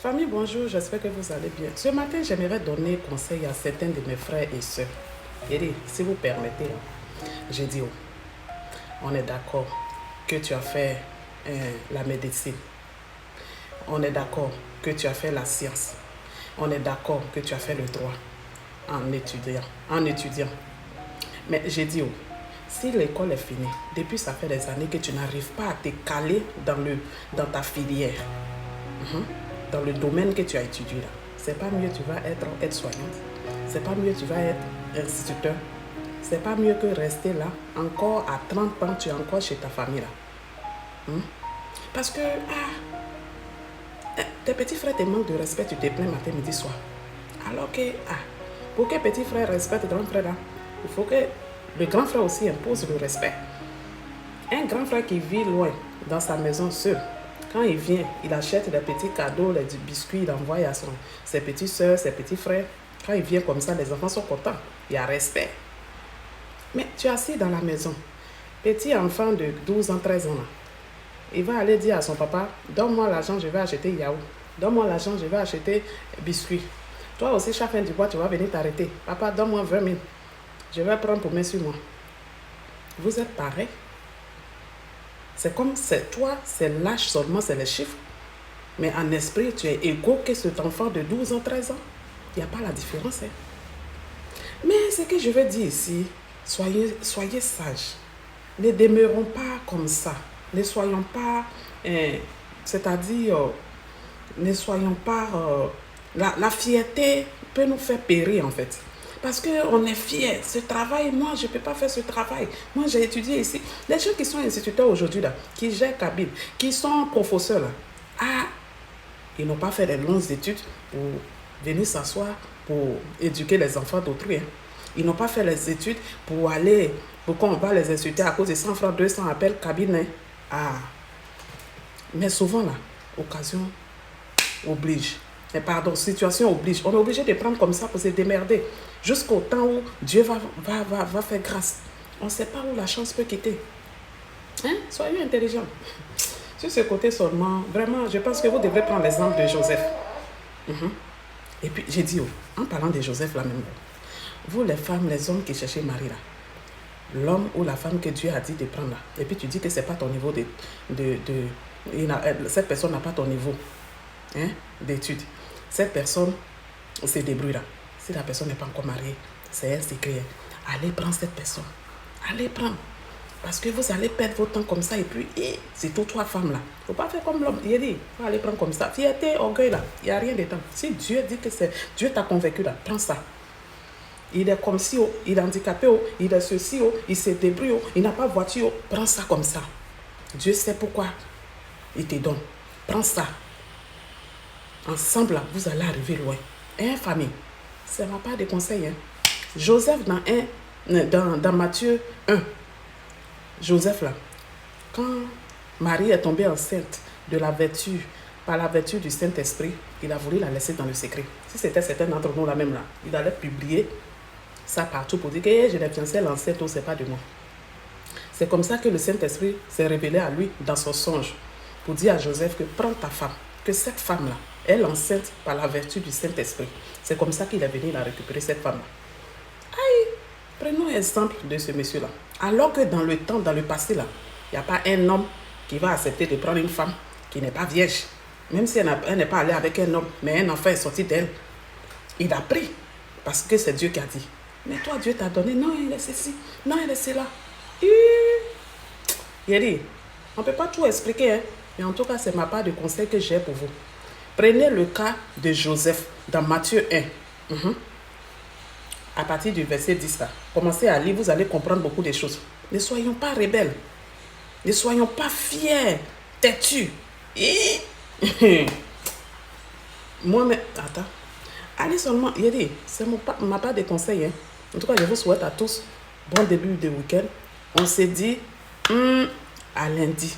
Famille, bonjour, j'espère que vous allez bien. Ce matin, j'aimerais donner conseil à certains de mes frères et sœurs. Et si vous permettez, j'ai dit, on est d'accord que tu as fait la médecine. On est d'accord que tu as fait la science. On est d'accord que tu as fait le droit en étudiant. Mais j'ai dit, si l'école est finie, depuis ça fait des années que tu n'arrives pas à te caler dans ta filière, dans le domaine que tu as étudié là, c'est pas mieux tu vas être aide-soignante, c'est pas mieux tu vas être instituteur, c'est pas mieux que rester là, encore à 30 ans, tu es encore chez ta famille là. Parce que tes petits frères te manquent de respect, tu te plains matin, midi, soir. Alors que, pour que petit frère respecte grand frère là, il faut que le grand frère aussi impose le respect. Un grand frère qui vit loin, dans sa maison seul, quand il vient, il achète des petits cadeaux, des biscuits, il envoie à ses petites soeurs, ses petits frères. Quand il vient comme ça, les enfants sont contents. Il y a respect. Mais tu es assis dans la maison. Petit enfant de 12 ans, 13 ans, là, il va aller dire à son papa, donne-moi l'argent, je vais acheter yaourt. Donne-moi l'argent, je vais acheter biscuits. Toi aussi, chaque fin du mois, tu vas venir t'arrêter. Papa, donne-moi 20 000. Je vais prendre pour mes sur moi. Vous êtes pareil. C'est comme, c'est toi, c'est l'âge seulement, c'est les chiffres. Mais en esprit, tu es égaux que cet enfant de 12 ans, 13 ans. Il n'y a pas la différence. Mais ce que je veux dire ici, soyez sages. Ne demeurons pas comme ça. Ne soyons pas, c'est-à-dire, ne soyons pas, la fierté peut nous faire périr en fait. Parce qu'on est fier. Ce travail, moi, je ne peux pas faire ce travail. Moi, j'ai étudié ici. Les gens qui sont instituteurs aujourd'hui, là, qui gèrent cabine, qui sont professeurs, là, ils n'ont pas fait de longues études pour venir s'asseoir, pour éduquer les enfants d'autrui. Ils n'ont pas fait les études pour aller, pourquoi on va les insulter à cause de 100 francs, 200 appels cabine. Mais souvent, là, occasion oblige. Situation oblige. On est obligé de prendre comme ça pour se démerder. Jusqu'au temps où Dieu va faire grâce. On ne sait pas où la chance peut quitter. Soyez intelligents. Sur ce côté seulement, vraiment, je pense que vous devrez prendre l'exemple de Joseph. Et puis, j'ai dit, en parlant de Joseph, là même, vous les femmes, les hommes qui cherchez mari, là, l'homme ou la femme que Dieu a dit de prendre, là, et puis tu dis que ce n'est pas ton niveau cette personne n'a pas ton niveau d'études. Cette personne se débrouille là. Si la personne n'est pas encore mariée, c'est elle qui crie. Allez prendre cette personne. Allez prendre. Parce que vous allez perdre votre temps comme ça. Et puis, c'est tout trois femmes là. Il ne faut pas faire comme l'homme. Il dit, il faut aller prendre comme ça. Fierté, orgueil là. Il n'y a rien de temps. Si Dieu dit que c'est Dieu t'a convaincu là, prends ça. Il est comme si, il est handicapé, il est ceci, il se débrouille, il n'a pas de voiture. Prends ça comme ça. Dieu sait pourquoi il te donne. Prends ça. Ensemble, vous allez arriver loin. Famille, ça ne va pas de conseils. Joseph, dans Matthieu 1, Joseph, là, quand Marie est tombée enceinte de la vertu, par la vertu du Saint-Esprit, il a voulu la laisser dans le secret. Si c'était certains d'entre nous là même là, il allait publier ça partout pour dire que je l'ai fiancée l'enceinte, ce n'est pas de moi. C'est comme ça que le Saint-Esprit s'est révélé à lui dans son songe pour dire à Joseph que prends ta femme, que cette femme-là, elle est enceinte par la vertu du Saint-Esprit. C'est comme ça qu'il est venu la récupérer, cette femme-là. Prenons exemple de ce monsieur-là. Alors que dans le temps, dans le passé, là, il n'y a pas un homme qui va accepter de prendre une femme qui n'est pas vierge. Même si elle n'est pas allée avec un homme, mais un enfant est sorti d'elle. Il a pris, parce que c'est Dieu qui a dit. Mais toi, Dieu t'a donné, non, il est ceci, non, il est cela. Il a dit, on ne peut pas tout expliquer, mais en tout cas, c'est ma part de conseil que j'ai pour vous. Prenez le cas de Joseph dans Matthieu 1. À partir du verset 10 là. Commencez à lire, vous allez comprendre beaucoup de choses. Ne soyons pas rebelles. Ne soyons pas fiers, têtus. Moi-même, attends. Allez seulement, il a dit, c'est ma part de conseil. En tout cas, je vous souhaite à tous bon début de week-end. On s'est dit à lundi.